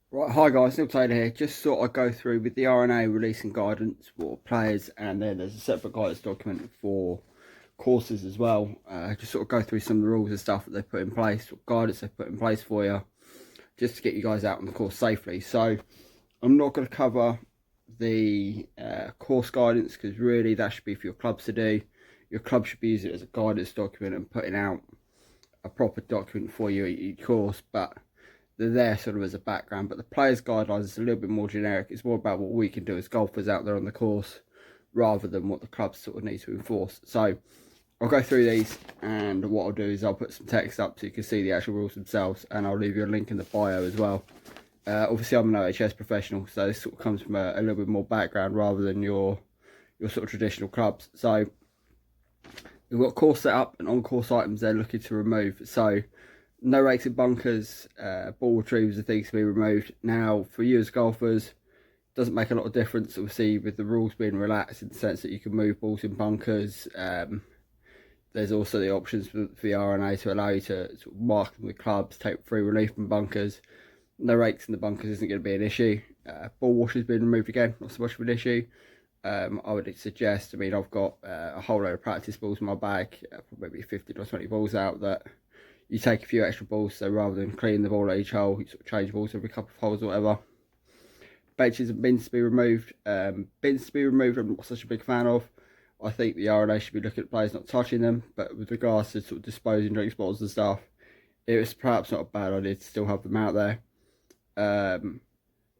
Right, hi guys, Neil Taylor here. Just thought I'd go through with the RNA releasing guidance for players, and then there's a separate guidance document for courses as well. Just sort of go through some of the rules and stuff that they put in place, what guidance they put in place for you, just to get you guys out on the course safely. So I'm not going to cover the course guidance because really that should be for your clubs to do. Your club should be using it as a guidance document and putting out a proper document for you each course, but they're there sort of as a background. But the players' guidelines is a little bit more generic. It's more about what we can do as golfers out there on the course rather than what the clubs sort of need to enforce. So I'll go through these, and what I'll do is I'll put some text up so you can see the actual rules themselves, and I'll leave you a link in the bio as well. Obviously I'm an OHS professional, so this sort of comes from a little bit more background rather than your sort of traditional clubs. So we've got course setup and on-course items they're looking to remove. So no rakes and bunkers, ball retrievers and things to be removed. Now, for you as golfers, doesn't make a lot of difference, obviously, with the rules being relaxed in the sense that you can move balls in bunkers. There's also the options for the RNA to allow you to sort of mark them with clubs, take free relief from bunkers. No rakes in the bunkers isn't going to be an issue. Ball washers being removed again, not so much of an issue. I would suggest, I mean, I've got a whole load of practice balls in my bag, probably 15 or 20 balls out, that you take a few extra balls, so rather than clean the ball at each hole, you sort of change balls every couple of holes or whatever. Benches and bins to be removed. Bins to be removed, I'm not such a big fan of. I think the RNA should be looking at players not touching them, but with regards to sort of disposing drinks bottles and stuff, it was perhaps not a bad idea to still have them out there.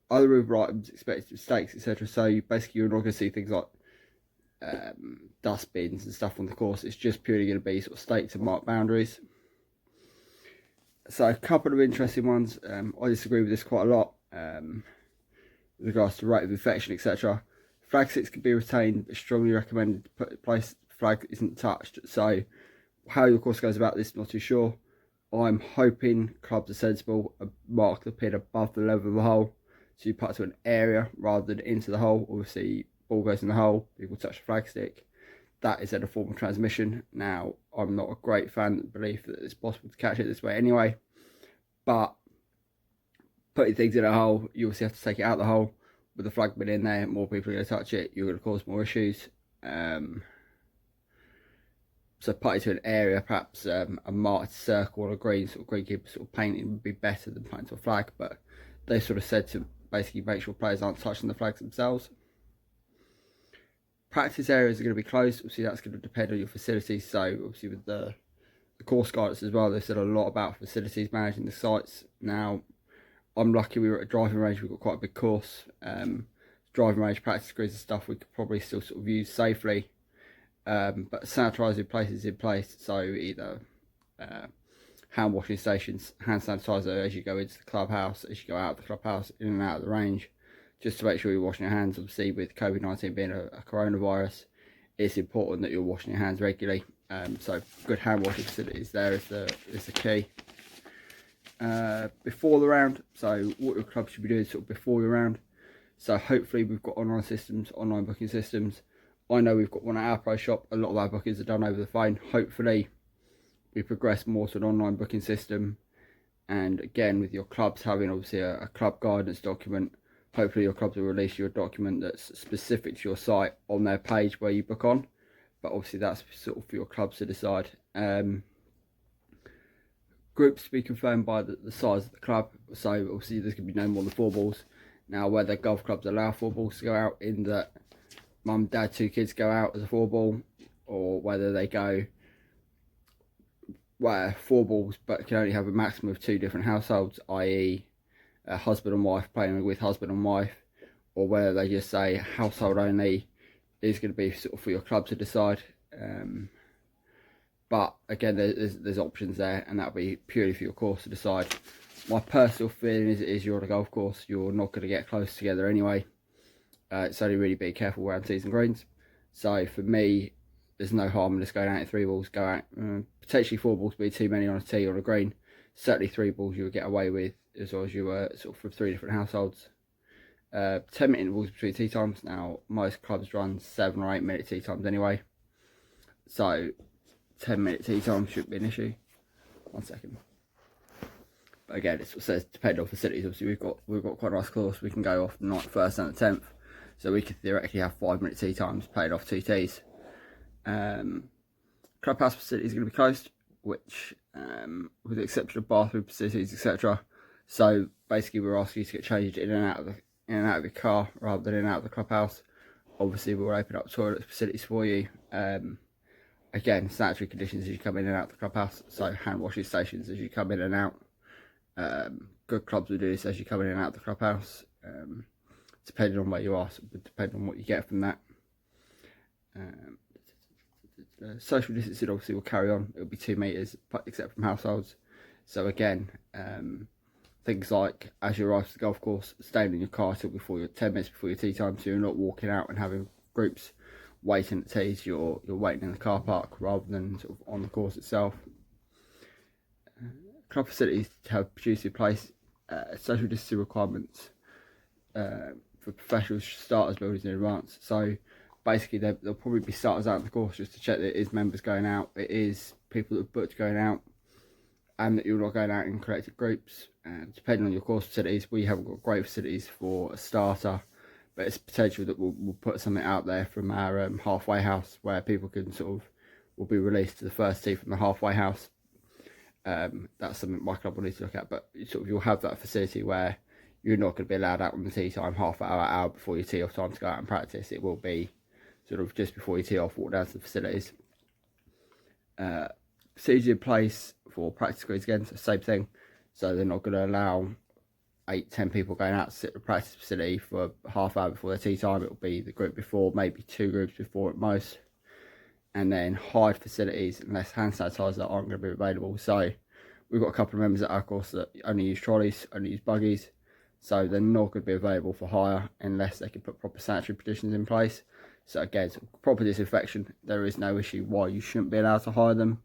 Other river items, expected mistakes, etc. So basically you're not going to see things like dust bins and stuff on the course. It's just purely going to be sort of stakes and marked boundaries. So a couple of interesting ones. I disagree with this quite a lot with regards to rate of infection, etc. Flag 6 can be retained, but strongly recommended to put in place flag isn't touched. So how your course goes about this, not too sure. I'm hoping clubs are sensible and mark the pin above the level of the hole, so you putt to an area rather than into the hole. Obviously, ball goes in the hole, people touch the flag stick. That is at a form of transmission. Now, I'm not a great fan of the belief that it's possible to catch it this way anyway, but putting things in a hole, you obviously have to take it out of the hole. With the flag bin in there, more people are going to touch it, you're going to cause more issues. So putting to an area, perhaps a marked circle or a green, sort of greenkeeper sort of painting would be better than putting to a flag, but they sort of said to basically make sure players aren't touching the flags themselves. Practice areas are going to be closed. Obviously that's going to depend on your facilities, so obviously with the course guidance as well, they said a lot about facilities managing the sites. Now I'm lucky we were at a driving range, we've got quite a big course. Driving range practice greens and stuff we could probably still sort of use safely. But sanitising places in place, so either hand washing stations, hand sanitizer as you go into the clubhouse, as you go out of the clubhouse, in and out of the range, just to make sure you're washing your hands. Obviously with COVID-19 being a coronavirus, it's important that you're washing your hands regularly. So good hand washing facilities there is the key. Before the round, so what your club should be doing sort of before your round. So hopefully we've got online booking systems. I know we've got one at our pro shop. A lot of our bookings are done over the phone. Hopefully we progress more to an online booking system, and again with your clubs having obviously a club guidance document, hopefully your clubs will release you a document that's specific to your site on their page where you book on, but obviously that's sort of for your clubs to decide. Groups to be confirmed by the size of the club, so obviously there's going to be no more than 4 balls. Now whether golf clubs allow 4 balls to go out, in that mum, dad, 2 kids go out as a 4 ball, or whether they go 4 balls but can only have a maximum of 2 different households, i.e. husband and wife playing with husband and wife, or whether they just say household only, is going to be sort of for your club to decide. But again, there's options there, and that'll be purely for your course to decide. My personal feeling is you're on a golf course, you're not going to get close together anyway. It's only really be careful around tees and greens. So for me, there's no harm in just going out in 3 balls, go out, potentially 4 balls be too many on a tee or a green. Certainly 3 balls you would get away with, as long as you were sort of from 3 different households. 10-minute intervals between tee times. Now most clubs run 7 or 8 minute tee times anyway, so 10-minute tee time shouldn't be an issue. 1 second. But again, it says depending on facilities. Obviously, we've got quite a nice course. We can go off the 9th, 1st and the 10th, so we could theoretically have 5-minute tee times played off 2 tees. Clubhouse facilities are going to be closed, which with the exception of bathroom facilities, etc. So basically, we're asking you to get changed in and out of your car rather than in and out of the clubhouse. Obviously, we'll open up toilet facilities for you. Again, sanitary conditions as you come in and out of the clubhouse. So hand washing stations as you come in and out. Good clubs will do this as you come in and out of the clubhouse. Depending on where you are, depending on what you get from that. Social distancing obviously will carry on. It'll be 2 meters, except from households. So again, things like as you arrive to the golf course, staying in your car till 10 minutes before your tee time, so you're not walking out and having groups waiting at tees. You're waiting in the car park rather than sort of on the course itself. Club facilities have produced in place social distancing requirements for professional starters builders in advance. So basically, there'll probably be starters out of the course just to check that it is members going out, it is people that have booked going out, and that you're not going out in collective groups. Depending on your course facilities, we haven't got great facilities for a starter, but it's potential that we'll put something out there from our halfway house where people can will be released to the first tee from the halfway house. That's something my club will need to look at, but you'll have that facility where you're not going to be allowed out on the tee time half hour before your tee off time to go out and practice. It will be just before you tee off, walk down to the facilities. Procedure in place for practice greens again, so same thing. So they're not going to allow 8-10 people going out to sit at the practice facility for half hour before their tee time. It will be the group before, maybe 2 groups before at most. And then hide facilities unless hand sanitizer aren't going to be available. So we've got a couple of members at our course that only use trolleys, only use buggies. So they're not going to be available for hire unless they can put proper sanitary conditions in place. So again, proper disinfection, there is no issue why you shouldn't be allowed to hire them.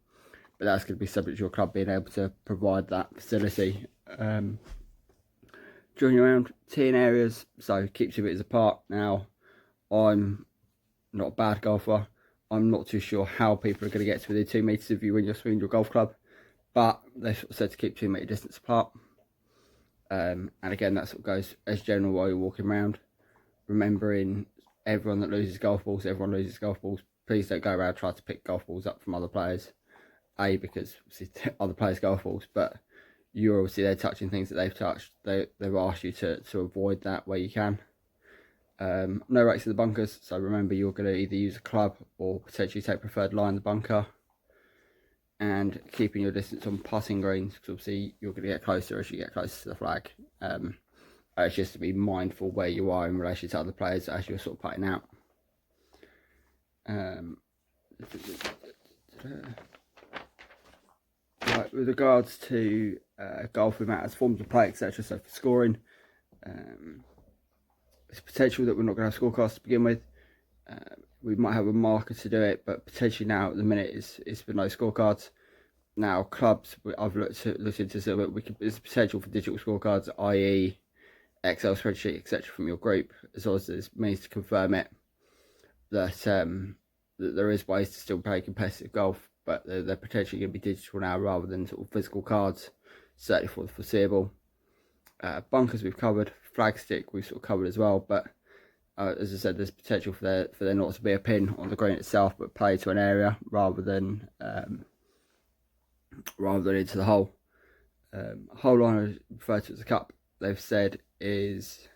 But that's going to be subject to your club being able to provide that facility. Joining around teeing areas, so keep 2 meters apart. Now, I'm not a bad golfer. I'm not too sure how people are going to get to within 2 meters of you when you're swinging your golf club. But they said to keep 2 meter distance apart. And again, that goes as general while you're walking around. Remembering everyone that loses golf balls, everyone loses golf balls. Please don't go around trying to pick golf balls up from other players. Because other players' golf balls, but you're obviously they're touching things that they've touched. They've asked you to avoid that where you can. No rakes in the bunkers, so remember you're going to either use a club or potentially take preferred lie in the bunker. And keeping your distance on putting greens, because obviously you're going to get closer as you get closer to the flag. It's just to be mindful where you are in relation to other players as you're putting out. Right, with regards to golfing matters, forms of play, etc. So for scoring, it's potential that we're not going to have scorecards to begin with. We might have a marker to do it, but potentially now at the minute it's for no scorecards. Now clubs, I've looked into so that there's potential for digital scorecards, i.e. Excel spreadsheet, etc. from your group, as long as there's means to confirm it that there is ways to still play competitive golf. But they're potentially going to be digital now rather than physical cards, certainly for the foreseeable. Bunkers we've covered, flag stick we've covered as well. But as I said, there's potential for there not to be a pin on the green itself, but play to an area rather than into the hole. Hole line referred to as a cup. They've said is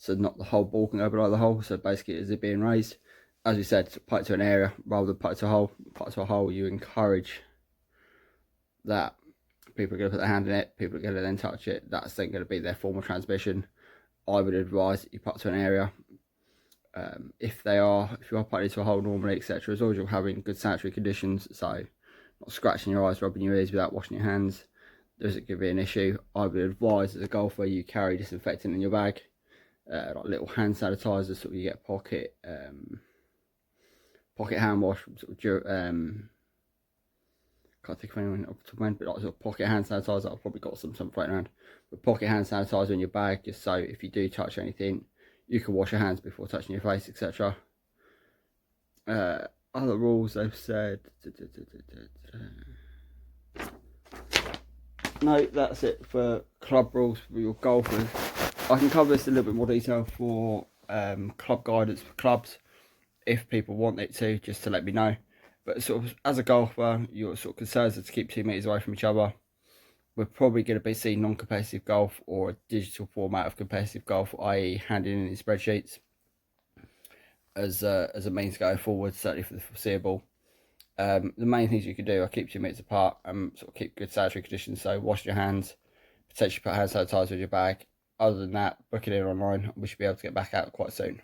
not the whole ball can go below the hole. So basically, is it being raised? As we said, putt to an area rather than putt to a hole. Putt to a hole, you encourage that people are going to put their hand in it, people are going to then touch it. That's then going to be their form of transmission. I would advise that you putt to an area. If you are putting to a hole normally, etc., as long as you're having good sanitary conditions, so not scratching your eyes, rubbing your ears without washing your hands, there isn't going to be an issue. I would advise as a golfer you carry disinfectant in your bag, like little hand sanitizer, so you get pocket hand wash from can't think of anyone off the top of my head, but like pocket hand sanitizer. I've probably got some floating around, but pocket hand sanitizer in your bag, just so if you do touch anything, you can wash your hands before touching your face, etc. Other rules they've said. no, that's it for club rules for your golfers. I can cover this in a little bit more detail for club guidance for clubs if people want it to, just to let me know. But sort of as a golfer, your sort of concerns are to keep 2 meters away from each other. We're probably going to be seeing non-competitive golf or a digital format of competitive golf, i.e. handing in spreadsheets as a means going forward, certainly for the foreseeable. The main things you can do are keep 2 meters apart and sort of keep good sanitary conditions. So wash your hands, potentially put hand sanitizer in your bag. Other than that, book it in online. We should be able to get back out quite soon.